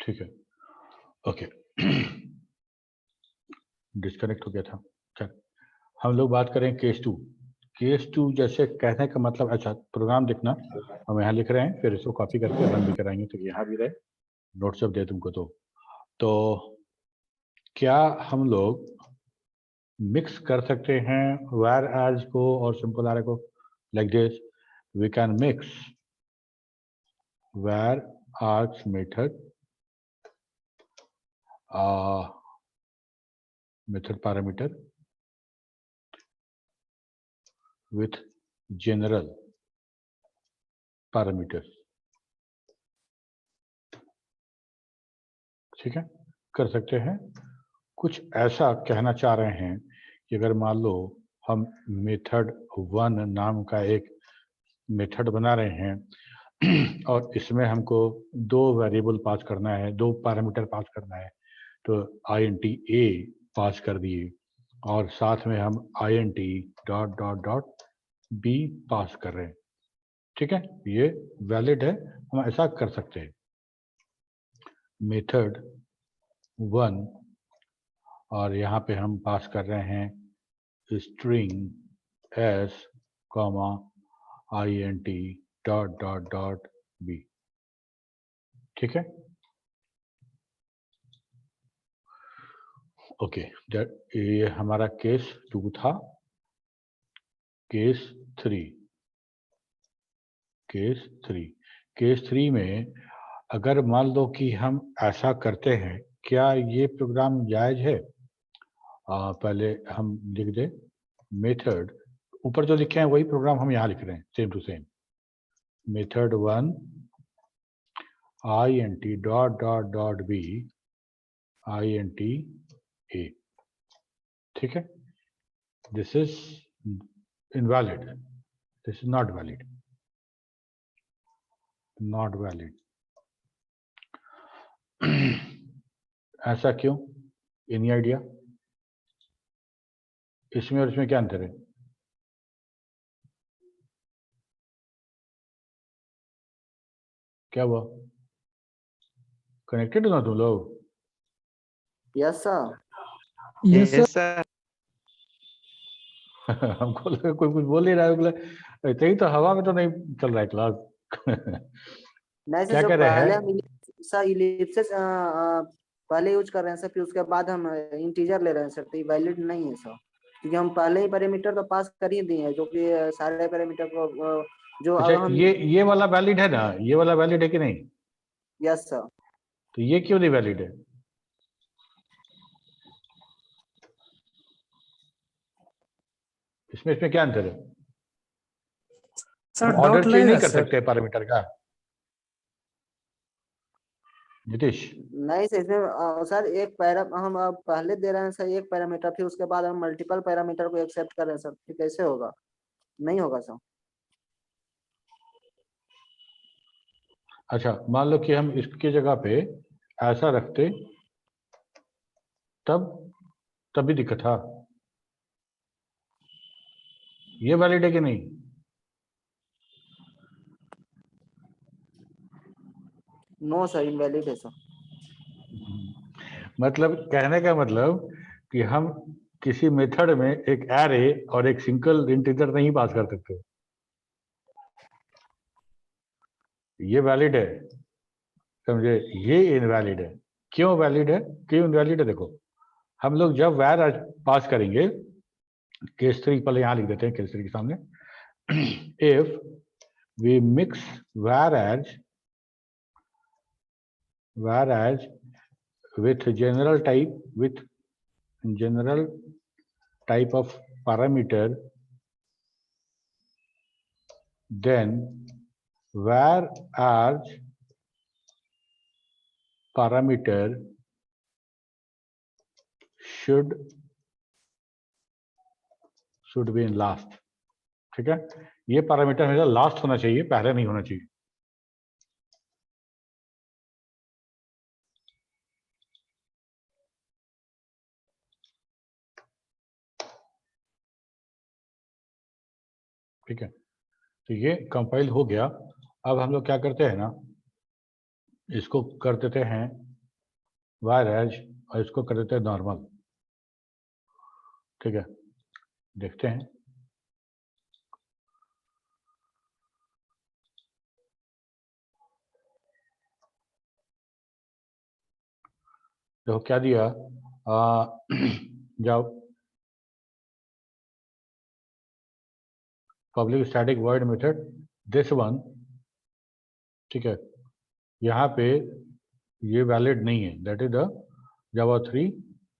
ठीक है, okay. Disconnect हो गया था। चल, हम लोग बात करें केस टू। केस टू जैसे कहने का मतलब, अच्छा प्रोग्राम देखना, हम यहाँ लिख रहे हैं, फिर इसको कॉपी करके रन भी कराएंगे तो यहाँ भी रहे, नोट सब दे तुमको। तो क्या हम लोग मिक्स कर सकते हैं वेयर एज को और सिंपल एरे को? Like this we can mix where args method method parameter with general parameters। ठीक है, कर सकते हैं। कुछ ऐसा कहना चाह रहे हैं कि अगर मान लो हम मेथड 1 नाम का एक मेथड बना रहे हैं और इसमें हमको 2 वेरिएबल पास करना है, 2 पैरामीटर पास करना है, तो int a पास कर दिए और साथ में हम int dot dot dot b पास कर रहे हैं। ठीक है, ये वैलिड है, हम ऐसा कर सकते हैं। मेथड 1 और यहाँ पे हम पास कर रहे हैं string s comma int dot dot dot b। ठीक है, ओके। ये हमारा केस 2 था। केस 3, केस 3 में अगर मान लो कि हम ऐसा करते हैं, क्या ये प्रोग्राम जायज है? पहले हम लिख दे मेथड, ऊपर जो लिखे हैं वही प्रोग्राम हम यहाँ लिख रहे हैं, same to same. Method 1 int dot dot dot b int a। ठीक है, this is invalid, this is not valid, not valid. ऐसा क्यों? Any idea? इसमें और इसमें क्या अंतर है? क्या हुआ? कनेक्टेड हो ना तुम लोग? Yes sir. Yes sir. हमको लगा कोई कुछ बोल नहीं रहा है, बोला कहीं तो हवा में तो नहीं चल रहा है क्लास। नहीं क्या सर, कह रहे पहले हैं? हम सर इलिप्सिस पहले यूज कर रहे हैं सर, फिर उसके बाद हम इंटीजर ले रहे हैं सर, तो ये वैलिड नहीं है सर, क्योंकि हम पहले ही पैरामीटर तो पास कर ही दिए हैं, जो कि सारे पैरामीटर को जो अच्छा, अब हम। ये वाला वैलिड है ना? ये वाला वैलिड है कि नहीं? Yes sir. तो ये क्यों नहीं वैलिड है? इसमें क्या अंतर है? सर ऑर्डर डाउट चेंज नहीं लगेगा कर सर। सकते पैरामीटर का? नीतीश, नहीं सर, इसमें सर एक पैरा हम अब पहले दे रहे हैं सर एक पैरामीटर, फिर उसके बाद हम मल्टीपल पैरामीटर को एक्सेप्ट कर रहे हैं सर, फिर कैसे होगा? नहीं होगा सर। अच्छा मान लो कि हम इसकी जगह पे ऐसा रखते, तब भी दिक्कत था। ये वैलिड है कि नहीं? नो सर, इनवैलिड है सर। मतलब कहने का मतलब कि हम किसी मेथड में एक एरे और एक सिंगल इंटीजर नहीं पास कर सकते। ये वैलिड है, समझे? ये इनवैलिड है। क्यों वैलिड है, क्यों इनवैलिड है? देखो, हम लोग जब वैर पास करेंगे, केस 3 पहले यहां लिख देते हैं, केस 3 के सामने, इफ वी मिक्स वैर as with general type of parameter, then whereas parameter should be in last। ठीक है, ये पैरामीटर हमेशा लास्ट होना चाहिए, पहले नहीं होना चाहिए। ठीक है, तो ये कंपाइल हो गया। अब हम लोग क्या करते हैं ना, इसको कर देते हैं वायरएज और इसको कर देते हैं नॉर्मल। ठीक है, देखते हैं। देखो क्या दिया, जाओ public static void method this one. ठीक है, यहाँ पे ये वैलिड नहीं है, that is the Java 3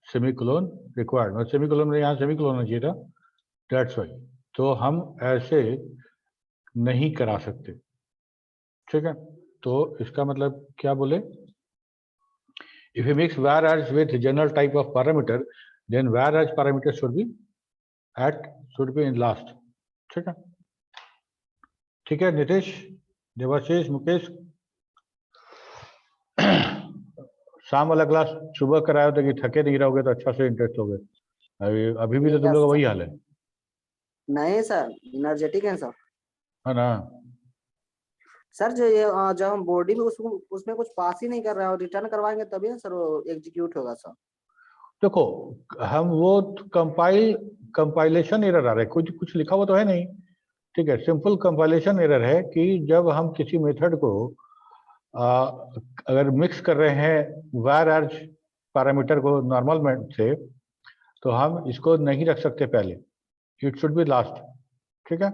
semicolon required, मतलब सेमीकोलन में यहाँ सेमीकोलन होना चाहिए था, दैट्स वाई। तो हम ऐसे नहीं करा सकते। ठीक है, तो इसका मतलब क्या बोले, if you mix var with general type of parameter then var parameter should be in last। ठीक है, ठीक है नीतीश, देवाशीष, मुकेश, शाम वाला क्लास सुबह कराया होता कि थके नहीं रहोगे तो अच्छा से इंटरेस्ट होगे। अभी भी तो तुम लोग वही हाल है। नहीं सर, एनर्जेटिक है सर। है ना? सर जो ये जब हम बॉडी में उसमें कुछ पास ही नहीं कर रहा है और रिटर्न करवाएंगे तभी ना सर वो एग्जीक्यूट होगा सर। देखो हम वो कंपाइलेशन एरर आ रहा है, कुछ लिखा हुआ तो है नहीं। ठीक है, सिंपल कंपाइलेशन एरर है कि जब हम किसी मेथड को अगर मिक्स कर रहे हैं var पैरामीटर को नॉर्मल से, तो हम इसको नहीं रख सकते पहले, इट शुड बी लास्ट। ठीक है,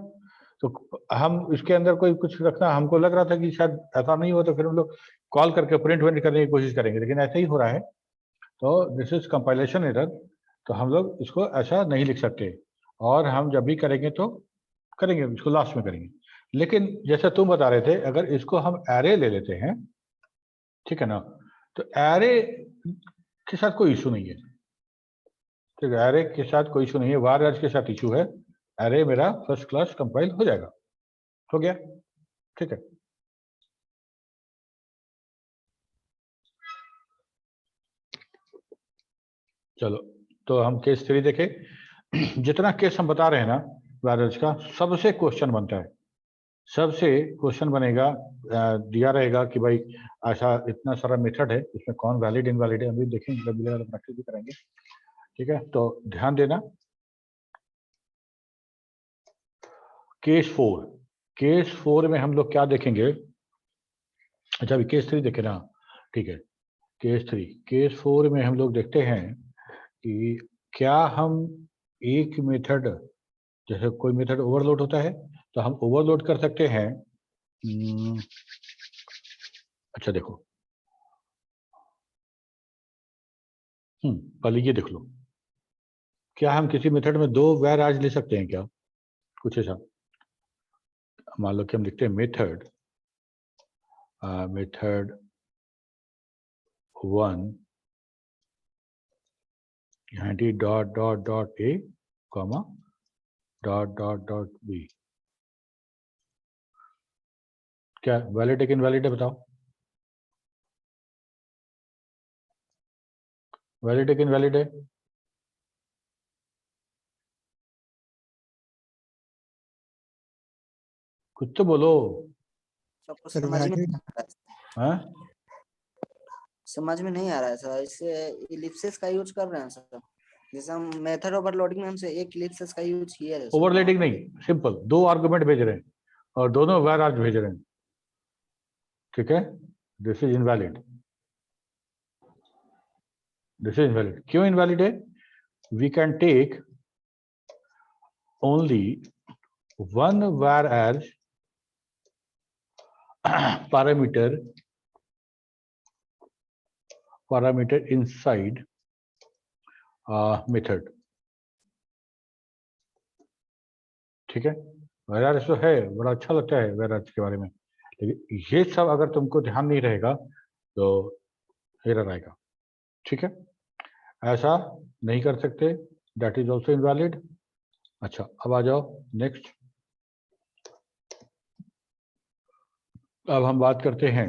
तो हम इसके अंदर कोई कुछ रखना, हमको लग रहा था कि शायद ऐसा नहीं हो, तो फिर हम लोग कॉल करके प्रिंट करने की कोशिश करेंगे, लेकिन ऐसा ही हो रहा है। तो दिस इज कंपाइलेशन एरर, तो हम लोग इसको ऐसा नहीं लिख सकते, और हम जब भी करेंगे तो करेंगे इसको लास्ट में करेंगे। लेकिन जैसे तुम बता रहे थे, अगर इसको हम एरे ले लेते हैं, ठीक है ना, तो एरे के साथ कोई इशू नहीं है। ठीक है, एरे के साथ कोई इशू नहीं है, var के साथ इशू है। एरे मेरा फर्स्ट क्लास कंपाइल हो जाएगा, हो गया। ठीक है, चलो तो हम केस 3 देखें। जितना केस हम बता रहे हैं ना वायरस का, सबसे क्वेश्चन बनता है, सबसे क्वेश्चन बनेगा, दिया रहेगा कि भाई ऐसा इतना सारा मेथड है, इसमें कौन वैलिड इनवैलिड है, हम भी देखेंगे, जब मिलेगा तो प्रैक्टिस भी करेंगे। ठीक है, तो ध्यान देना। केस 4 में हम लोग क्या देखेंगे, अच्छा अभी केस 3 देखे ना। ठीक है, केस 4 में हम लोग देखते हैं कि क्या हम एक मेथड, जैसे कोई मेथड ओवरलोड होता है तो हम ओवरलोड कर सकते हैं। अच्छा देखो, पहले ये देख लो, क्या हम किसी मेथड में दो वैर आज ले सकते हैं क्या, कुछ ऐसा। मान लो कि हम लिखते हैं मेथड 1 यहाँ dot dot dot A comma dot dot dot B, क्या वैलिड है कि इनवैलिड है, बताओ। वैलिड है कि इनवैलिड है? कुछ तो बोलो। सबको समझ में नहीं आ रहा है। हाँ, समझ में नहीं आ रहा है सर, इससे इलिप्सिस का यूज कर रहे हैं सर। जैसे हम मेथड ओवरलोडिंग में हमसे एक इलिप्सिस का यूज किया है। ओवरलोडिंग नहीं, सिंपल दो आर्गुमेंट भेज रहे हैं और दोनों वैर आज भेज रहे हैं। ठीक है, this is invalid, this is invalid. क्यों इनवैलिड है? We can take only one var as parameter inside method. ठीक है, वैराज तो है, बड़ा अच्छा लगता है वैराज के बारे में, लेकिन ये सब अगर तुमको ध्यान नहीं रहेगा तो एरर आएगा। ठीक है, ऐसा नहीं कर सकते, दैट इज ऑल्सो इनवैलिड। अच्छा अब आ जाओ नेक्स्ट। अब हम बात करते हैं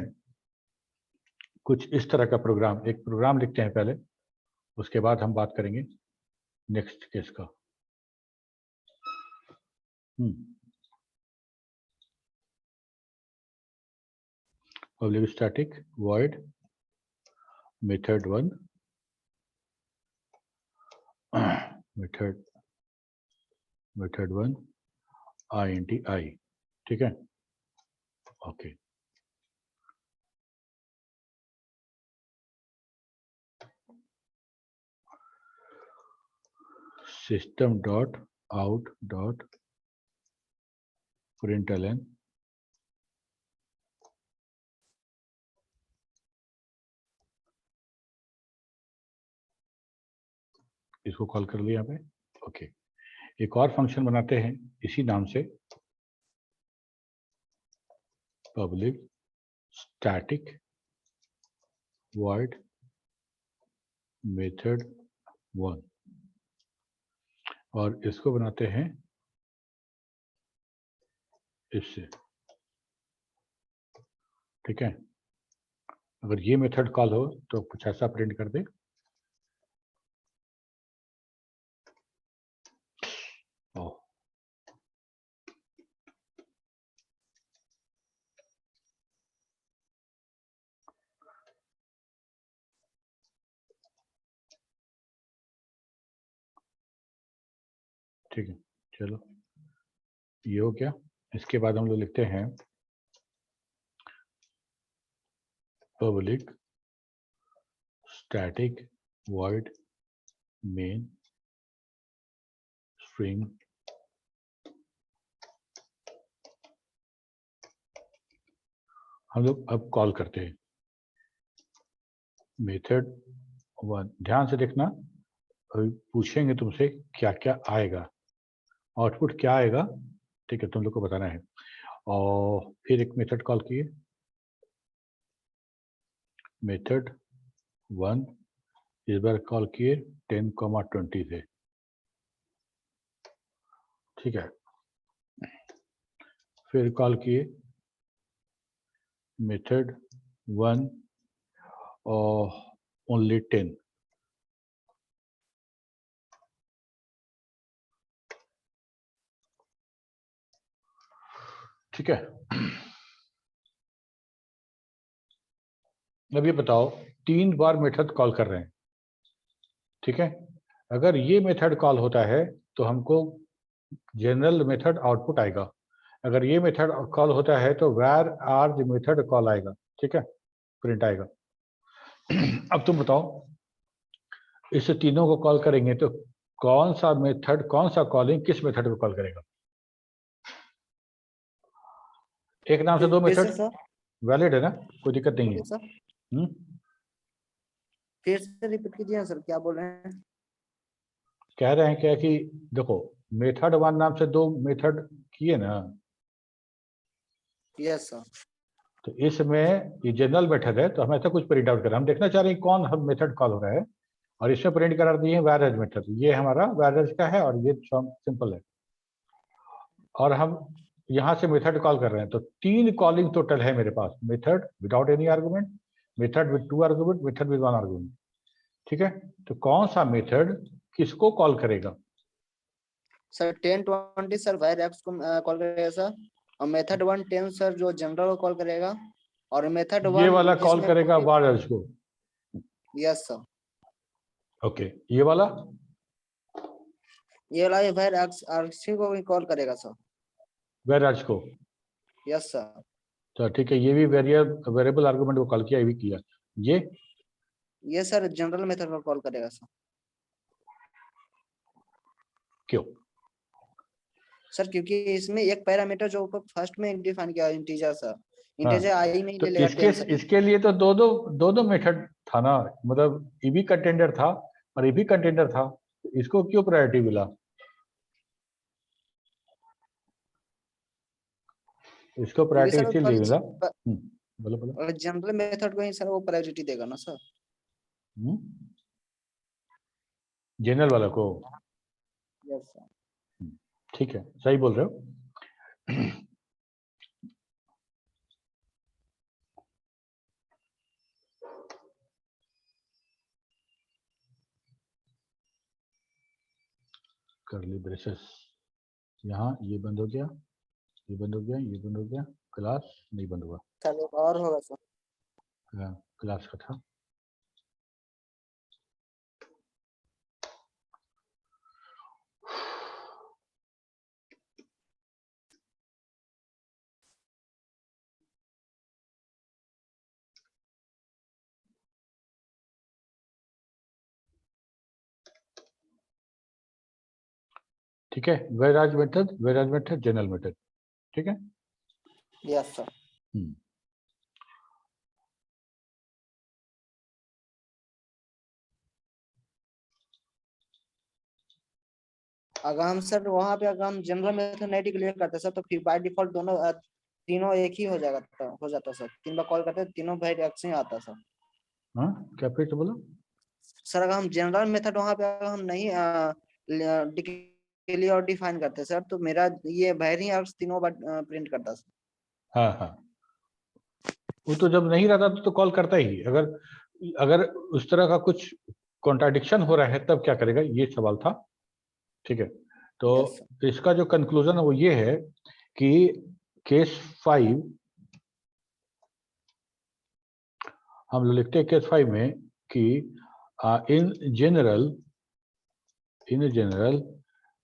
कुछ इस तरह का प्रोग्राम, एक प्रोग्राम लिखते हैं पहले, उसके बाद हम बात करेंगे नेक्स्ट केस का। Public static void method 1 method 1 INT-I, ठीक है। Okay, system dot out dot println इसको कॉल कर लिया यहाँ पे। ओके, एक और फंक्शन बनाते हैं इसी नाम से, पब्लिक स्टैटिक void मेथड 1, और इसको बनाते हैं इससे, ठीक है। अगर ये मेथड कॉल हो तो कुछ ऐसा प्रिंट कर दे, ओह ठीक है, चलो ये हो गया। इसके बाद हम लोग लिखते हैं public static void main string हम लोग अब कॉल करते हैं मेथड 1। ध्यान से देखना, अभी पूछेंगे तुमसे क्या क्या आएगा, आउटपुट क्या आएगा, ठीक है, तुम लोग को बताना है। और फिर एक मेथड कॉल किए, मेथड 1 इस बार कॉल किए 10,20 से, ठीक है। फिर कॉल किए मेथड 1 और ओनली 10, ठीक है। अब ये बताओ, 3 बार मेथड कॉल कर रहे हैं, ठीक है। अगर ये मेथड कॉल होता है तो हमको जनरल मेथड आउटपुट आएगा, अगर ये मेथड कॉल होता है तो वेर आर द मेथड कॉल आएगा, ठीक है, प्रिंट आएगा। अब तुम बताओ, इस तीनों को कॉल करेंगे तो कौन सा मेथड, कौन सा कॉलिंग किस मेथड को कॉल करेगा? एक नाम से दो फिर से मेथड सर, वैलिड है ना, कोई दिक्कत नहीं है। बोलिए सर, फिर से रिपीट कीजिए ना सर, क्या बोल रहे हैं? कह रहे हैं क्या कि देखो, मेथड 1 नाम से 2 मेथड किए ना, यस सर। तो इसमें ये जनरल मेथड है तो हम ऐसा कुछ प्रिंट आउट करें, हम देखना चाह रहे हैं कौन हम मेथड कॉल हो रहा है, और इसमें प्रिंट करा दिए वैरेज मेथड, ये हमारा वैरेज का है और ये सिंपल है, और हम यहाँ से मेथड कॉल कर रहे हैं। तो 3 कॉलिंग टोटल है मेरे पास, method without any argument, method with 2 argument, method with 1 argument, ठीक है। तो कौन सा मेथड किसको कॉल करेगा? सर 10-20 सर वायर एक्स को कॉल करेगा सर, और मेथड 1 10 सर जो जनरल को कॉल करेगा, और मेथड 1 ये वाला कॉल करेगा वायर्स को, यस सर। ओके। ये वाला वायर एक्स को भी कॉल करेगा सर, वैराज को, यस सर। तो ठीक है, ये भी वेरिएबल आर्गुमेंट को कॉल किया, ये भी किया, ये सर जनरल मेथड को कॉल करेगा सर। क्यों? सर क्योंकि इसमें एक पैरामीटर जो फर्स्ट में डिफाइन किया इंटीजर सर, हाँ, इंटीजर आई में ही तो ले लेगा 10 सर। इसके लिए तो दो मेथड था ना, मतलब ईबी कंटेंडर था और ईबी कंटेंडर था, तो इसको क्यों प्रायोरिटी मिला? इसको क्योंकि प्रायोरिटी सर इसीलिए मिला, बोलो बोलो। जनरल मेथड को ही सर वो प्रायोरिटी देगा ना सर। जनरल वाला को, यस सर। ठीक है, सही बोल रहे हो। करली ब्रेसेस, यहाँ ये बंद हो गया, ये बंद हो गया, ये बंद हो गया, क्लास नहीं बंद हुआ, सर एक और होगा सर, क्लास का था, ठीक है, whereas मेथड, जनरल मेथड, ठीक है। Yes sir. अगर हम सर वहाँ पे अगर हम जनरल मेथड नहीं डिक्लेयर करते सर, तो फिर बाय डिफॉल्ट दोनों तीनों एक ही हो जाता सर। 3 बार कॉल करते तीनों भाई रिएक्शन ही आता सर। हाँ, क्या फिर से बोलो। सर अगर हम जनरल मेथड वहाँ पे अगर हम नहीं डिक्लेयर और डिफाइन करते सर, तो मेरा ये बाइनरी आर्ग्स तीनों बार प्रिंट करता सर। हाँ हाँ, वो तो जब नहीं रहता तो कॉल करता ही। अगर अगर उस तरह का कुछ कॉन्ट्राडिक्शन हो रहा है तब क्या करेगा, ये सवाल था। ठीक है, तो यस सर। इसका जो कंक्लूजन है वो ये है कि केस 5, हम लोग लिखते हैं केस 5 में कि in general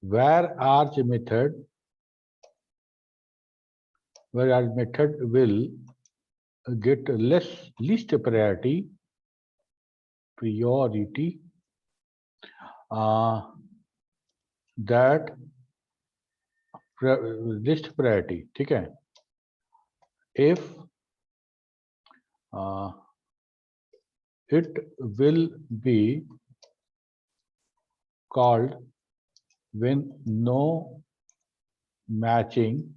where arch method will get least priority that least priority, ठीक है, if it will be called when no matching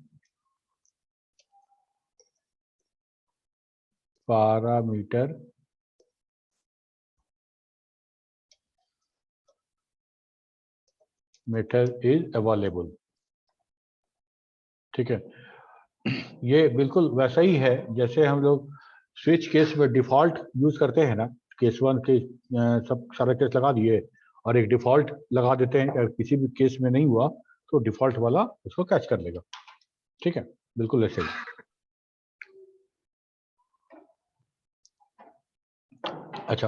parameter method is available। ठीक है, ये बिल्कुल वैसा ही है जैसे हम लोग स्विच केस में डिफॉल्ट यूज करते हैं ना। केस 1 के सब सारे केस लगा दिए और एक डिफॉल्ट लगा देते हैं, अगर किसी भी केस में नहीं हुआ तो डिफॉल्ट वाला उसको कैच कर लेगा। ठीक है, बिल्कुल ऐसे ही। अच्छा,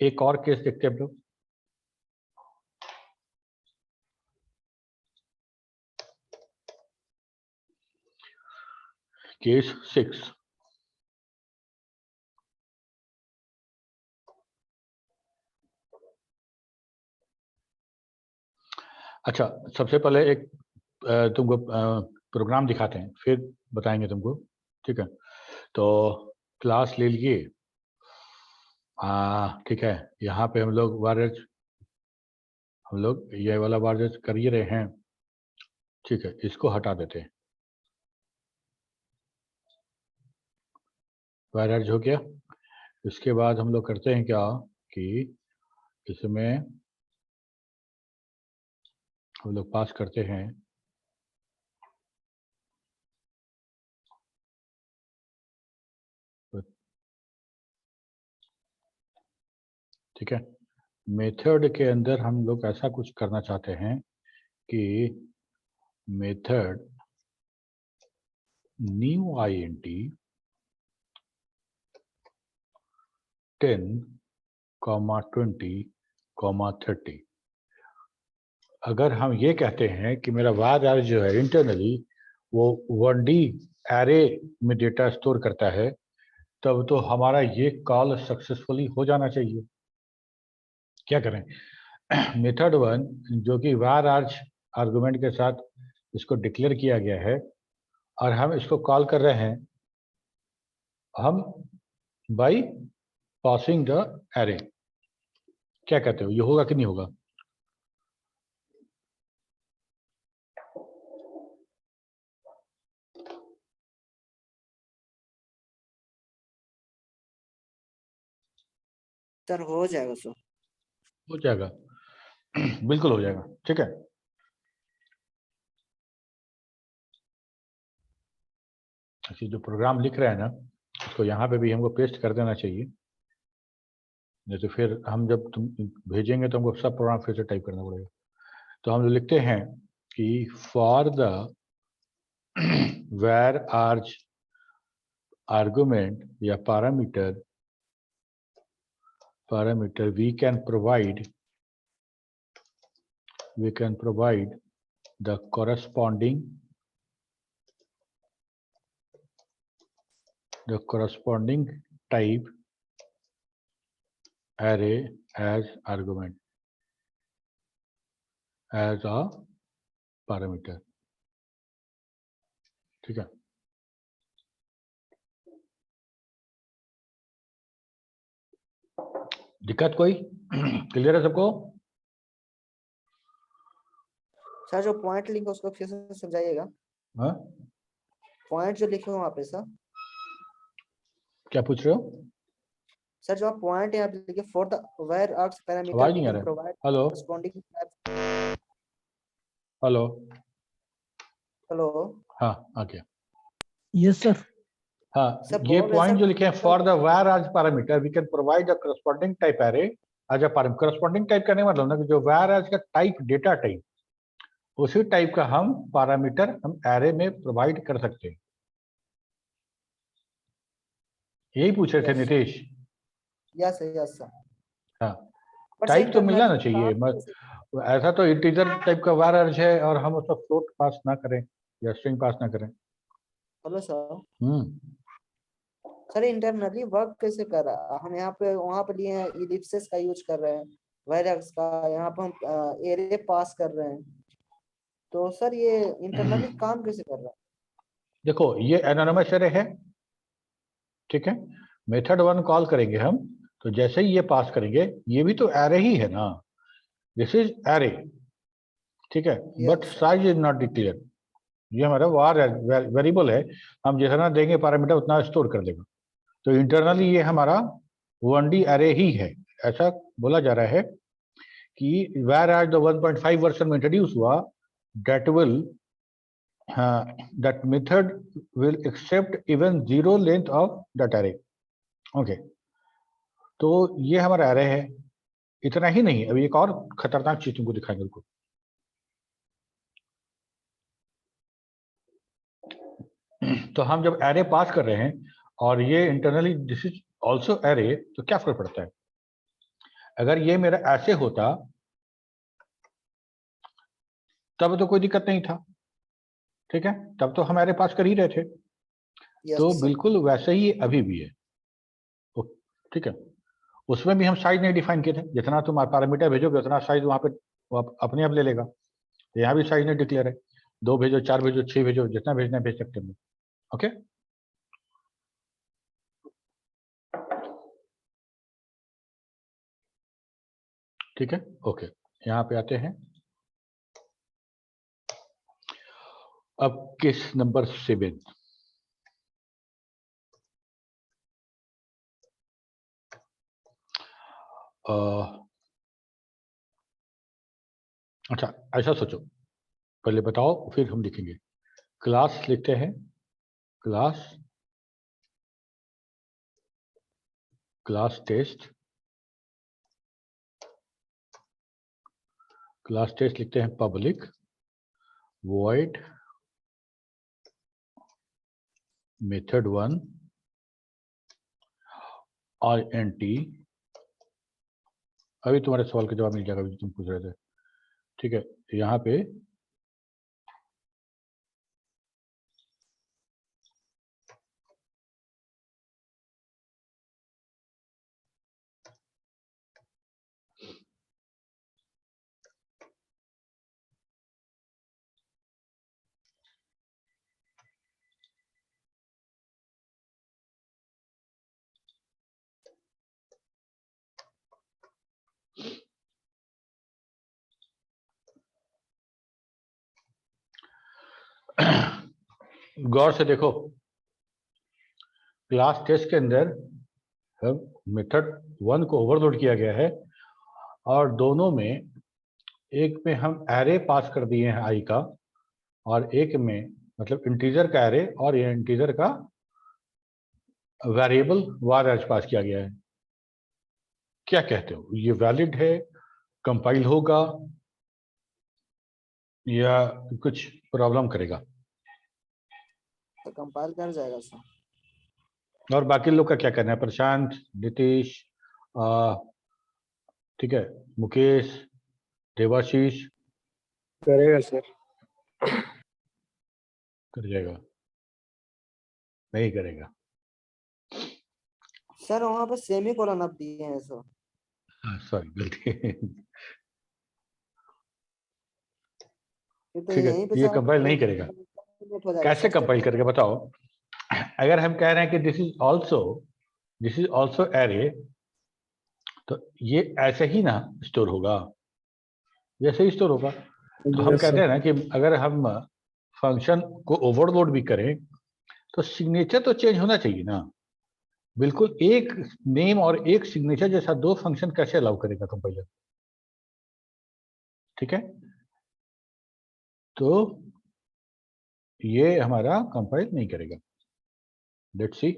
एक और केस देखते हैं हम लोग। केस 6। अच्छा, सबसे पहले एक तुमको प्रोग्राम दिखाते हैं, फिर बताएंगे तुमको। ठीक है, तो क्लास ले लिए। ठीक है, यहाँ पे हम लोग ये वाला वारेज कर ही रहे हैं। ठीक है, इसको हटा देते हैं। वारेज हो गया। इसके बाद हम लोग करते हैं क्या कि इसमें हम लोग पास करते हैं ठीक है, मेथड के अंदर हम लोग ऐसा कुछ करना चाहते हैं कि मेथड न्यू int 10, 20, 30। अगर हम ये कहते हैं कि मेरा var जो है इंटरनली वो 1D एरे में डेटा स्टोर करता है, तब तो हमारा ये कॉल सक्सेसफुली हो जाना चाहिए। क्या करें, मेथड 1 जो कि var आर्गुमेंट के साथ इसको डिक्लेयर किया गया है और हम इसको कॉल कर रहे हैं हम बाई पासिंग द एरे। क्या कहते हो, ये होगा कि नहीं होगा? सर हो जाएगा सर। हो जाएगा, बिल्कुल हो जाएगा। ठीक है, ऐसे जो प्रोग्राम लिख रहे हैं ना उसको यहाँ पे भी हमको पेस्ट कर देना चाहिए, नहीं तो फिर हम जब तुम भेजेंगे तो हमको सब प्रोग्राम फिर से टाइप करना पड़ेगा। तो हम लिखते हैं कि for the where arch argument या parameter we can provide the corresponding type array as argument, as a parameter. ठीक है, दिक्कत कोई? क्लियर है सबको? सर जो पॉइंट लिखे उसको फिर से समझाइएगा। हाँ, पॉइंट जो लिखे हो वहाँ पे सर, क्या पूछ रहे हो? सर जो आप पॉइंट यहाँ पे लिखे for the var args parameter आवाज वी नहीं आ कैन रहा है। Provide hello corresponding. Hello, hello हाँ आ गया। Yes sir. हाँ, सर ये बोल रहे हैं पॉइंट सर, जो लिखे हैं फॉर द वेयर आज parameter we can provide a corresponding type array as a parameter. Corresponding type का नहीं मतलब ना कि जो वेयर आज का टाइप डेटा टाइप उसी टाइप का हम पैरामीटर हम एरे में प्रोवाइड कर सकते हैं। यही पूछ रहे थे नीतीश? Yes sir. हाँ, बट टाइप तो मिलना ना internally चाहिए। काम ऐसा तो इंटीजर टाइप का var अर्ज है और हम उसका फ्लोट पास ना करें या स्ट्रिंग पास ना करें। हेलो सर, हम्म, सर इंटरनली वर्क कैसे कर रहा है? हम यहाँ पे वहाँ पे लिए हैं इलिप्सिस का यूज कर रहे हैं, वेरिएक्स का, यहाँ पे हम एरे पास कर रहे हैं, तो सर ये इंटरनली काम कैसे कर रहा है? देखो ये एनोनिमस एरे है, ठीक है। मेथड 1 कॉल करेंगे हम, तो जैसे ही ये पास करेंगे, ये भी तो एरे ही है ना, दिस इज एरे, ठीक है। But Yes, sir. Size is not declare. ये हमारा वार वेरिएबल है, हम जितना देंगे पैरामीटर उतना स्टोर कर देगा। तो इंटरनली ये हमारा 1D एरे ही है। ऐसा बोला जा रहा है कि वेयर एज द 1.5 वर्जन में इंट्रोड्यूस हुआ, that will that method will accept even zero length of that array. Okay, तो ये हमारा एरे है। इतना ही नहीं, अभी एक और खतरनाक चीज तुमको दिखाएंगे। उनको तो हम जब एरे पास कर रहे हैं और ये internally this is also array, तो क्या फर्क पड़ता है? अगर ये मेरा ऐसे होता तब तो कोई दिक्कत नहीं था, ठीक है, तब तो हम एरे पास कर ही रहे थे। Yes, तो sir. बिल्कुल वैसे ही अभी भी है, तो ठीक है। उसमें भी हम साइज नहीं डिफाइन किए थे, जितना तुम पैरामीटर भेजोगे उतना साइज वहां पे वो अपने आप ले लेगा। तो यहाँ भी साइज नहीं डिक्लेयर है, 2 भेजो, 4 भेजो, 6 भेजो, जितना भेजना है भेज सकते हैं। ओके, ठीक है, ओके। यहाँ पे आते हैं अब केस नंबर 7। अच्छा, ऐसा सोचो, पहले बताओ फिर हम लिखेंगे। क्लास लिखते हैं, क्लास टेस्ट, क्लास टेस्ट लिखते हैं पब्लिक void मेथड 1 int। अभी तुम्हारे सवाल का जवाब मिल जाएगा जो तुम पूछ रहे थे, ठीक है। यहाँ पे गौर से देखो, क्लास टेस्ट के अंदर मेथड 1 को ओवरलोड किया गया है और दोनों में, एक में हम एरे पास कर दिए हैं आई का, और एक में मतलब इंटीजर का एरे और ये इंटीजर का वेरिएबल वार एज पास किया गया है। क्या कहते हो, ये वैलिड है, कंपाइल होगा या कुछ प्रॉब्लम करेगा? तो कंपाइल कर जाएगा सर। और बाकी लोग का क्या कहना है? प्रशांत, नीतीश, ठीक है, मुकेश, देवाशीष? करेगा सर। कर जाएगा? नहीं करेगा? सर वहाँ पे सेमी कोलन आप दिए हैं सर। सॉरी, गलती। ये तो ठीक है, यहीं पे ये सारा कंपाइल नहीं करेगा। लेट हो जाएगा कैसे सर। कंपाइल करेगा बताओ? अगर हम कह रहे हैं कि दिस इज ऑल्सो एरे, तो ये ऐसे ही ना स्टोर होगा, ये ऐसे ही स्टोर होगा। तो हम यस कहते सर। हैं ना कि अगर हम फंक्शन को ओवरलोड भी करें तो सिग्नेचर तो चेंज होना चाहिए ना। बिल्कुल एक नेम और एक सिग्नेचर जैसा दो फंक्शन कैसे अलाउ करेगा कंपाइलर? ठीक है, तो ये हमारा कंपाइल नहीं करेगा। Let's see.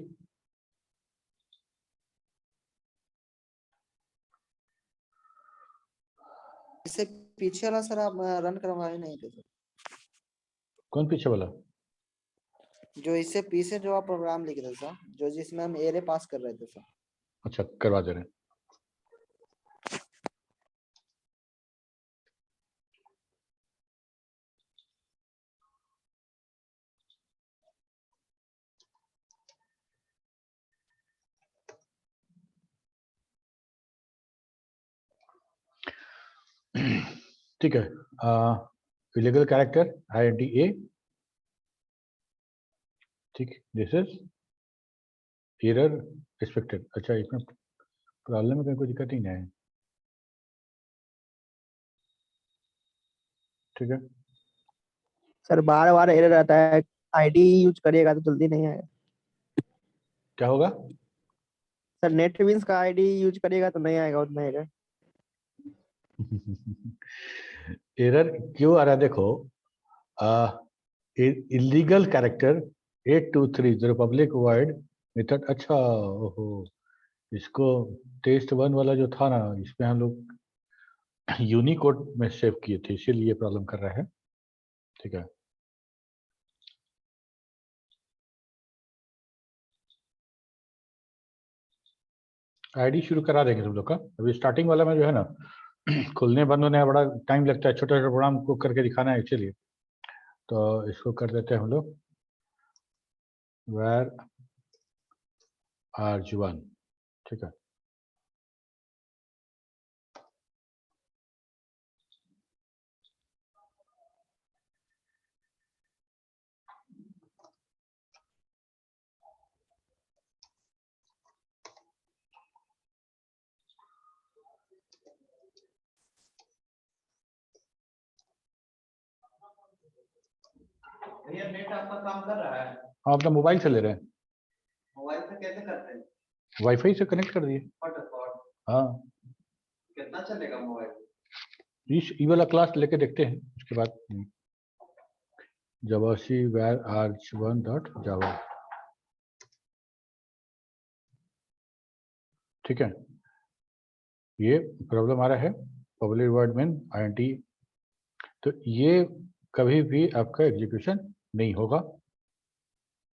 इससे पीछे वाला सर आप रन करवाए नहीं थे सर? कौन पीछे वाला? जो इससे पीछे जो आप प्रोग्राम लिख रहे थे सर, जो जिसमें हम एरे पास कर रहे थे सर। अच्छा, करवा दे रहे हैं। ठीक है, इलीगल कैरेक्टर INTA। ठीक, दिस इज एरर एक्सपेक्टेड। अच्छा, इसमें प्रॉब्लम में कोई दिक्कत ही नहीं है। ठीक है, सर बार बार एरर आता है, आईडी यूज करिएगा तो जल्दी नहीं आएगा। क्या होगा? सर नेटबीन्स का आईडी यूज करिएगा तो नहीं आएगा उतना एरर। एरर क्यों आ रहा है देखो। Illegal character 823 the Republic wide method. अच्छा, ओहो, इसको टेस्ट 1 वाला जो था ना, इसमें हम लोग यूनिकोड में सेव किए थे, इसीलिए प्रॉब्लम कर रहा है। ठीक है, आईडी शुरू करा देंगे तुम लोग का। अभी स्टार्टिंग वाला में जो है ना, खुलने बंद होने में बड़ा टाइम लगता है, छोटे छोटे प्रोग्राम को करके दिखाना है एक्चुअली। तो इसको कर देते हैं हम लोग where argv1। ठीक है, भैया नेट आपका काम कर रहा है? हम अपना मोबाइल से ले रहे हैं। मोबाइल से कैसे करते हैं? वाईफाई से कनेक्ट कर दिए। हॉटस्पॉट हाँ, कितना चलेगा मोबाइल? इस ई वाला क्लास लेके देखते हैं, उसके बाद जावासी where argv1.java। ठीक है, ये प्रॉब्लम आ रहा है पब्लिक वर्ड में INT, तो ये कभी भी आपका एग्जीक्यूशन नहीं होगा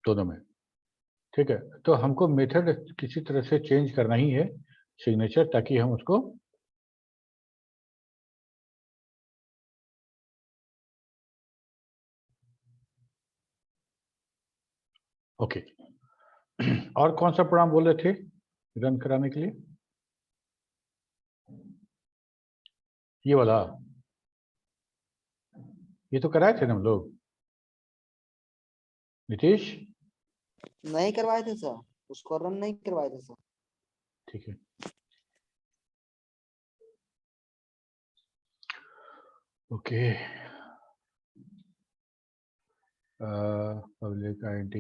दोनों में। ठीक है, तो हमको मेथड किसी तरह से चेंज करना ही है सिग्नेचर, ताकि हम उसको ओके। और कौन सा प्रोग्राम बोल रहे थे रन कराने के लिए? ये वाला, ये तो कराए थे ना हम लोग, नीतीश। नहीं करवाए थे सर, उसको रन नहीं करवाए थे सर। ठीक है, ओके। पब्लिक INT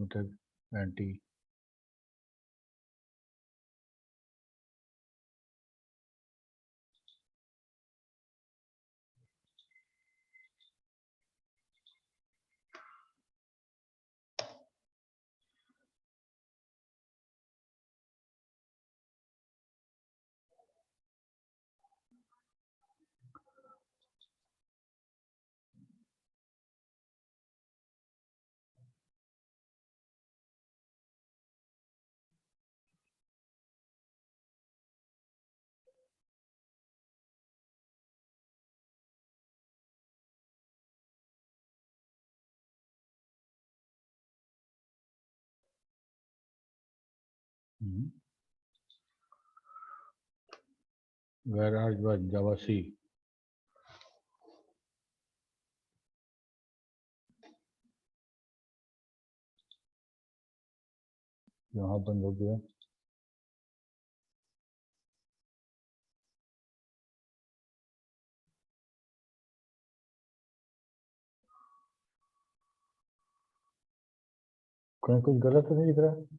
मतलब anti. where are your Java C? यहाँ बंद हो गया। कहीं कुछ गलत तो नहीं दिख रहा?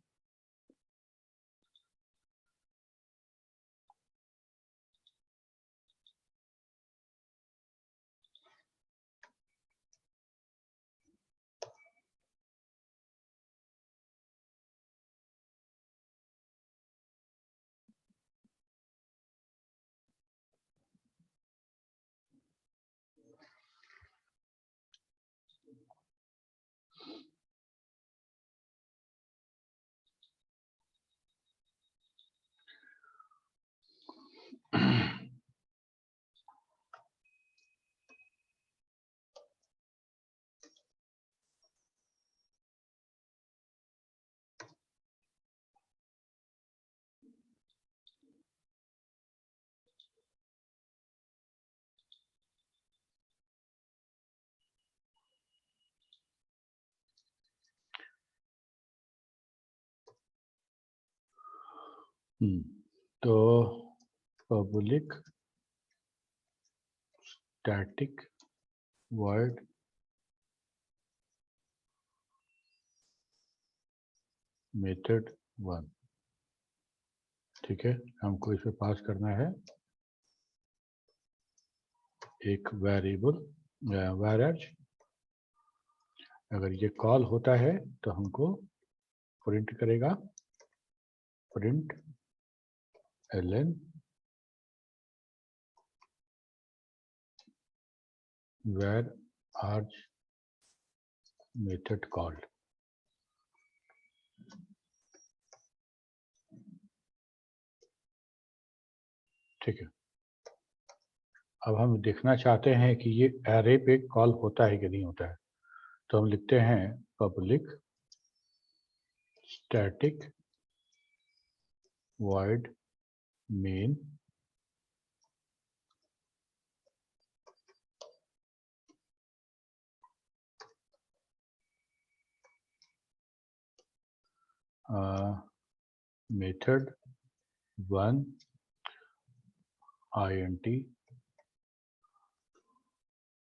तो पब्लिक स्टैटिक वॉइड मेथड 1, ठीक है। हमको इसे पास करना है एक वेरिएबल वैरेज। अगर ये कॉल होता है तो हमको प्रिंट करेगा print ln where arg method called, ठीक है। अब हम देखना चाहते हैं कि ये एरे पे कॉल होता है कि नहीं होता है, तो हम लिखते हैं public static void main method 1 int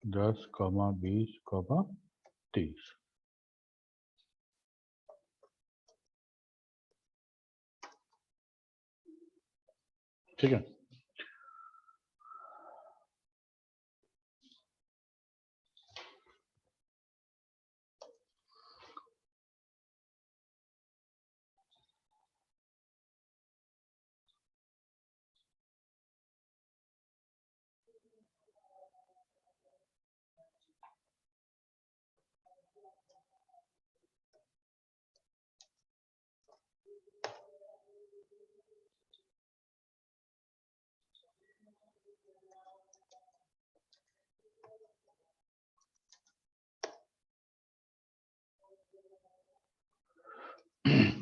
10, 20, 30, ठीक है।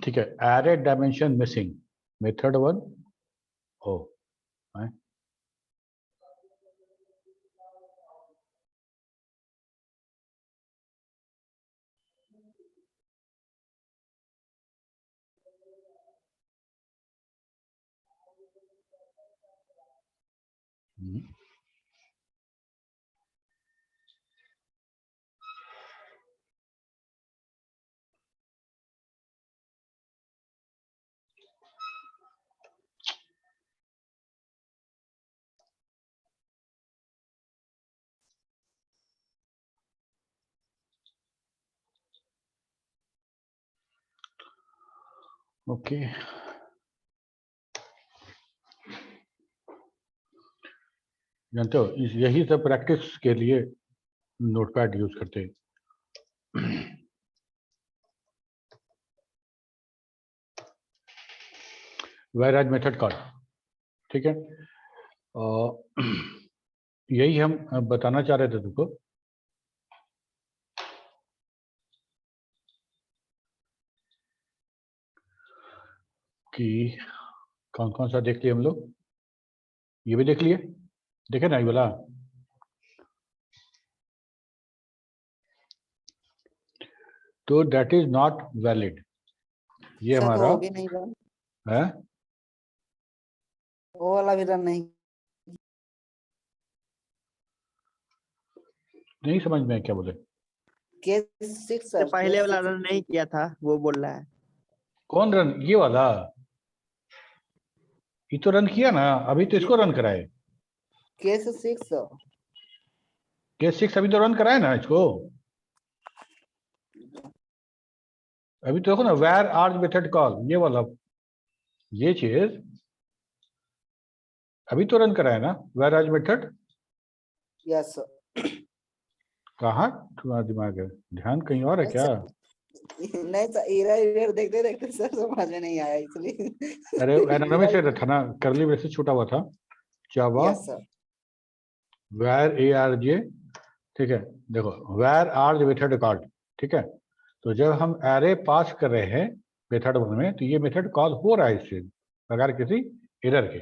ठीक है। एरे डायमेंशन मिसिंग मेथड 1 ओ है। ओके, जानते हो यही सब प्रैक्टिस के लिए नोटपैड यूज करते हैं। whereas मेथड कॉल, ठीक है। यही हम बताना चाह रहे थे तुमको कि कौन कौन सा देख लिए हम लोग। ये भी देख लिए, देखे ना ये वाला। तो दैट इज नॉट वैलिड। ये सर तो हमारा वो भी नहीं रन, है, वो वाला भी रन नहीं। नहीं समझ में क्या बोले? K6 तो सर, पहले वाला K6 रन नहीं किया था वो बोल रहा है। कौन रन? ये वाला? ये तो रन किया ना, अभी तो इसको रन कराए। K6 sir. K6 अभी तो रन कराए ना इसको। अभी तो देखो ना, वेयर आर मेथड कॉल, ये वाला, ये चीज अभी तो रन कराए ना, वेयर आर मेथड। Yes sir. कहाँ तुम्हारा दिमाग है? ध्यान कहीं और है क्या? नहीं सर, एरर देखते देखते सर समझ में नहीं आया इसलिए। अरे एनाटॉमी से था ना, करली ब्रेसेस छूटा हुआ था। Java yes sir. वेयर ए आर जे, ठीक है। देखो वेयर आर मेथड कॉल्ड, ठीक है। तो जब हम एरे पास कर रहे हैं मेथड वन में, तो ये मेथड कॉल हो रहा है इससे बगैर किसी एरर के,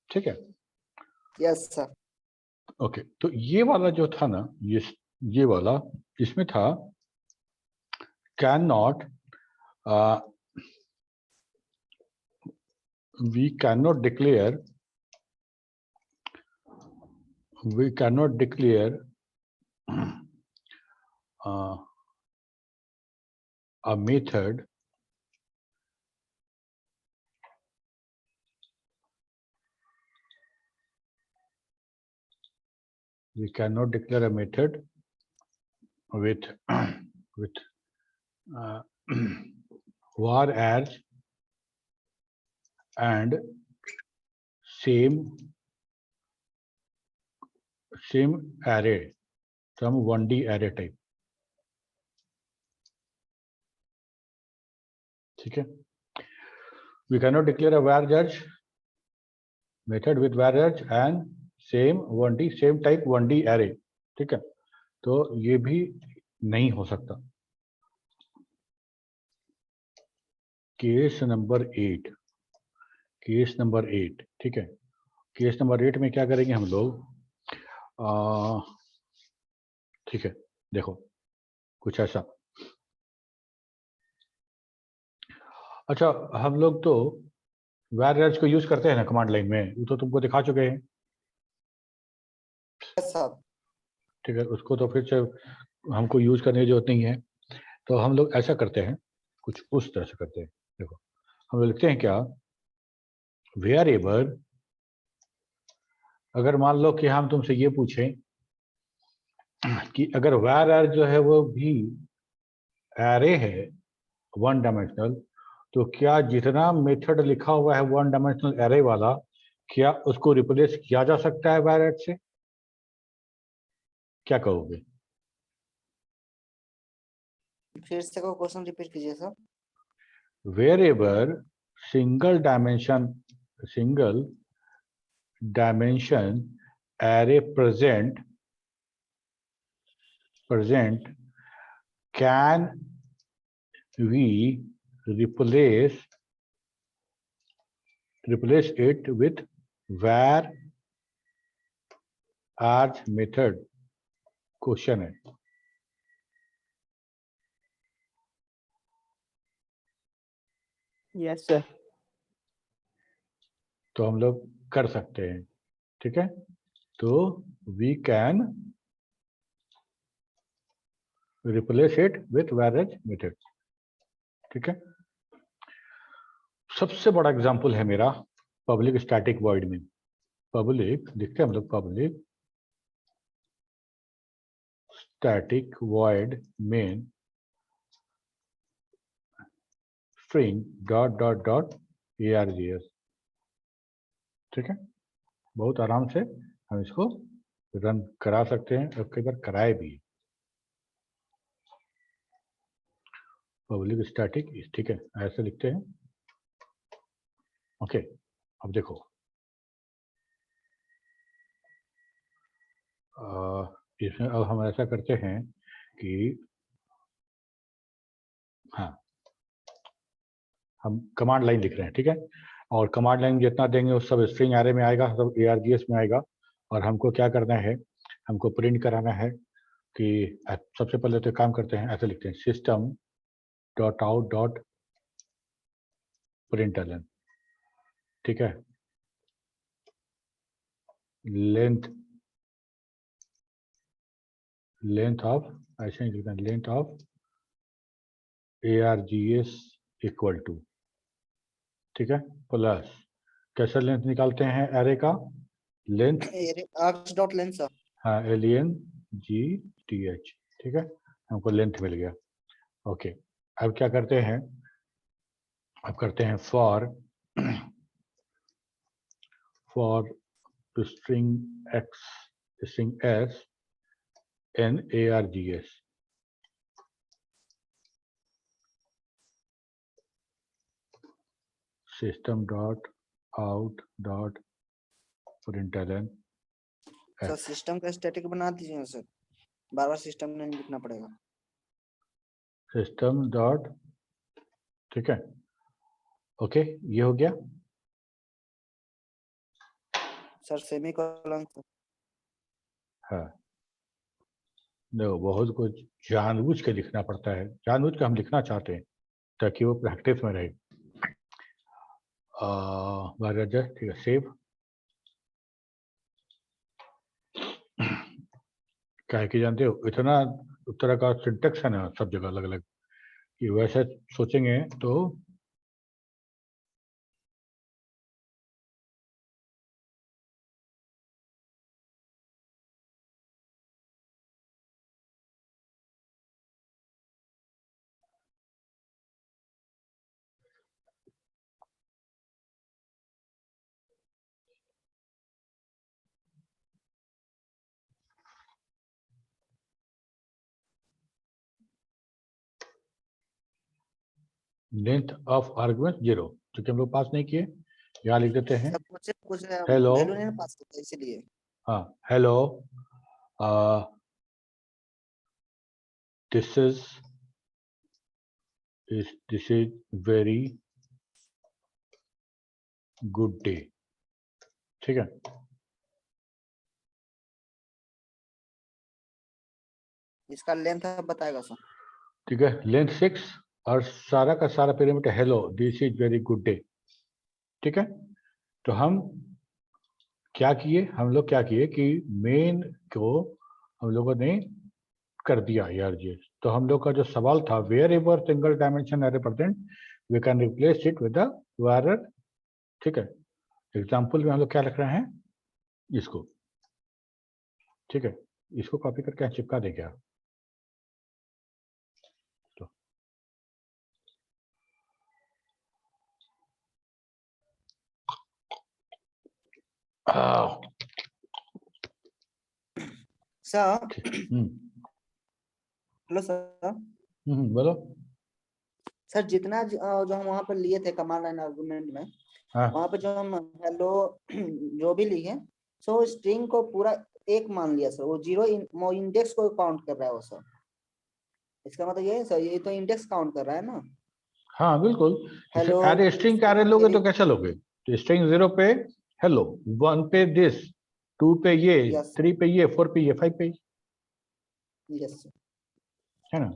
ठीक है। Yes sir. ओके, तो ये वाला जो था ना, ये वाला, इसमें था can not, we cannot declare a method with with var as and same array, some 1D array type, ठीक है। we cannot declare a var judge method with var judge and same 1D same type 1D array, ठीक है। तो ये भी नहीं हो सकता। केस नंबर 8, ठीक है। केस नंबर 8 में क्या करेंगे हम लोग? ठीक है, देखो कुछ ऐसा। अच्छा, हम लोग तो var को यूज करते हैं ना कमांड लाइन में, वो तो तुमको दिखा चुके हैं, यस सर। ठीक है। उसको तो फिर से हमको यूज करने की जरूरत नहीं है। तो हम लोग ऐसा करते हैं, कुछ उस तरह से करते हैं। देखो हम लोग लिखते हैं क्या, वेरिएबल, अगर मान लो कि हम तुमसे ये पूछें कि अगर var जो है वो भी एरे है वन डायमेंशनल, तो क्या जितना मेथड लिखा हुआ है वन डायमेंशनल एरे वाला, क्या उसको रिप्लेस किया जा सकता है var से? क्या कहोगे? फिर से को क्वेश्चन रिपीट कीजिए sir. Variable single dimension array present can we replace it with var arg method? Question है। Yes sir. तो हम लोग कर सकते हैं, ठीक है। तो we can replace it with var arg method, ठीक है। सबसे बड़ा एग्जांपल है मेरा पब्लिक स्टैटिक वॉइड में। पब्लिक लिखते हैं हम लोग, public static void main string dot args, ठीक है। बहुत आराम से हम इसको रन करा सकते हैं और कई बार कराए भी। पब्लिक स्टैटिक, ठीक है, ऐसे लिखते हैं। ओके, अब देखो इसमें अब हम ऐसा करते हैं कि हाँ, हम कमांड लाइन लिख रहे हैं, ठीक है। और कमांड लाइन जितना देंगे वो सब स्ट्रिंग एरे में आएगा, सब args में आएगा। और हमको क्या करना है, हमको प्रिंट कराना है कि सबसे पहले तो काम करते हैं, ऐसे लिखते हैं system.out.println, प्रिंटलन, ठीक है। लेंथ ऑफ, ऐसे ही लिखना, length of ARGS equal to, ठीक है, प्लस कैसे लेंथ निकालते हैं एरे का, length args dot length sir. हाँ LENGTH, ठीक है, हमको लेंथ मिल गया। ओके, अब क्या करते हैं, अब करते हैं for string X, string S in ARGS, system dot out dot println sir system का स्टैटिक बना दीजिए ना सर, बार बार सिस्टम नहीं लिखना पड़ेगा। सिस्टम डॉट, ठीक है, ओके, ये हो गया। सर सेमीकोलन हाँ, देखो बहुत कुछ जानबूझ के लिखना पड़ता है, जानबूझ के हम लिखना चाहते हैं ताकि वो प्रैक्टिस में रहे। ठीक है, सेव। क्या है कि जानते हो इतना तरह का सिंटेक्स है ना सब जगह अलग अलग, कि वैसे सोचेंगे तो लेंथ ऑफ आर्गुमेंट 0, क्योंकि हम लोग पास नहीं किए, यहाँ लिख देते हैं सर कुछ Hello. वैल्यू नहीं पास करता इसलिए। हाँ, hello, this is very good day, ठीक है। इसका लेंथ आप बताएगा सर। ठीक है, लेंथ 6 और सारा का सारा parameter hello, this is very good day, ठीक है। तो हम क्या किए, हम लोग क्या किए कि मेन को हम लोगों ने कर दिया यार जी। तो हम लोग का जो सवाल था, wherever single dimension array present we can replace it with the var, ठीक है। एग्जाम्पल में हम लोग क्या रख रहे हैं, इसको, ठीक है, इसको कॉपी करके चिपका दे क्या, तो सर हम्म, हेलो सर। बोलो। सर जितना जो हम वहाँ पर लिए थे कमांड लाइन आर्गुमेंट में, हाँ वहाँ पे जो हम हेलो जो भी लिखे, सो स्ट्रिंग को पूरा एक मान लिया सर, वो जीरो इंडेक्स को काउंट कर रहा है वो सर। इसका मतलब ये है सर, ये तो इंडेक्स काउंट कर रहा है ना। हाँ बिल्कुल, जैसे हेलो एरे स्ट्रिंग का एरे लोगे तो कैसे लोगे, तो स्ट्रिंग 0 पे हेलो, 1 पे दिस, 2 पे ये, यस 3 पे ये, 4 पे ये, 5 पे, यस है ना,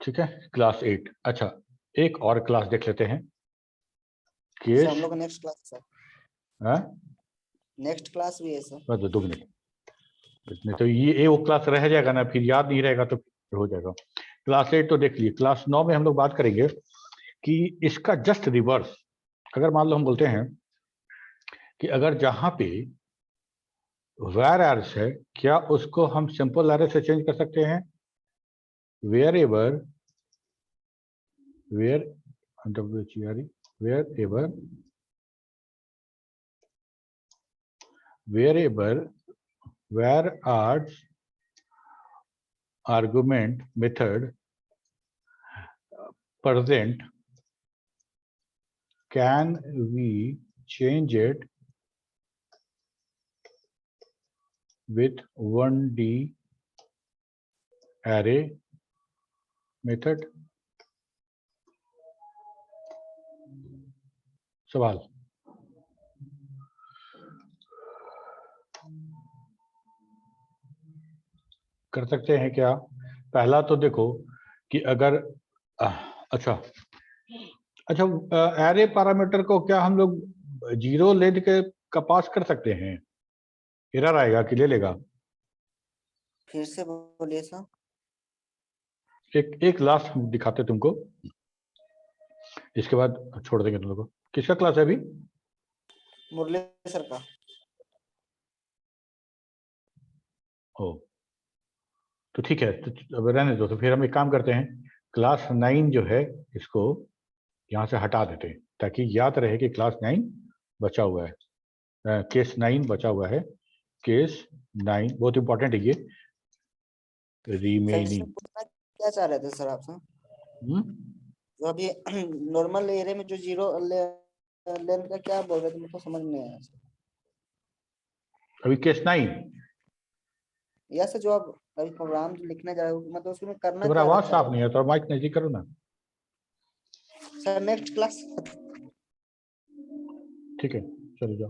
ठीक है। क्लास 8, अच्छा एक और क्लास देख लेते हैं, सर। हम केस, लोग का नेक्स्ट क्लास सर, हाँ नेक्स्ट क्लास भी है सर। बस 2 मिनट, नहीं तो ये वो क्लास रह जाएगा ना, फिर याद नहीं रहेगा तो फिर हो जाएगा। क्लास 8 तो देख लिए, क्लास 9 में हम लोग बात करेंगे कि इसका जस्ट रिवर्स, अगर मान लो हम बोलते हैं कि अगर जहां पे वेयर एर्स है, क्या उसको हम सिंपल एरे से चेंज कर सकते हैं, wherever, wherever where args argument method present, can we change it with 1D array method? सवाल, कर सकते हैं क्या? पहला तो देखो कि अगर अच्छा अच्छा, एरे पैरामीटर को क्या हम लोग 0 लेंथ के का पास कर सकते हैं? एरर आएगा कि ले लेगा? फिर से बोलिए सर। एक लास्ट दिखाते तुमको, इसके बाद छोड़ देंगे तुम लोग को। किसका क्लास है अभी? मुरली सर का। ओ, तो ठीक है, तो अब रहने दो। तो फिर हम एक काम करते हैं, क्लास 9 जो है इसको यहाँ से हटा देते हैं, ताकि याद रहे कि क्लास 9 बचा हुआ है, केस 9 बचा हुआ है। केस 9 बहुत इंपॉर्टेंट है ये, सर रिमेनिंग। इसमें पूछना क्या चाह रहे थे सर आपसे? जो अभी नॉर्मल एरे में जो 0 लेंथ का क्या बोल रहे थे, मुझको समझ नहीं आया सर। अभी केस 9 या सर जो आप अभी प्रोग्राम जो लिखने जा रहे हो, मतलब उसमें करना तुम्हारा क्या आवाज रहता साफ नहीं है, तो माइक नजदीक करो ना। Sir next class. ठीक है, चलो जाओ।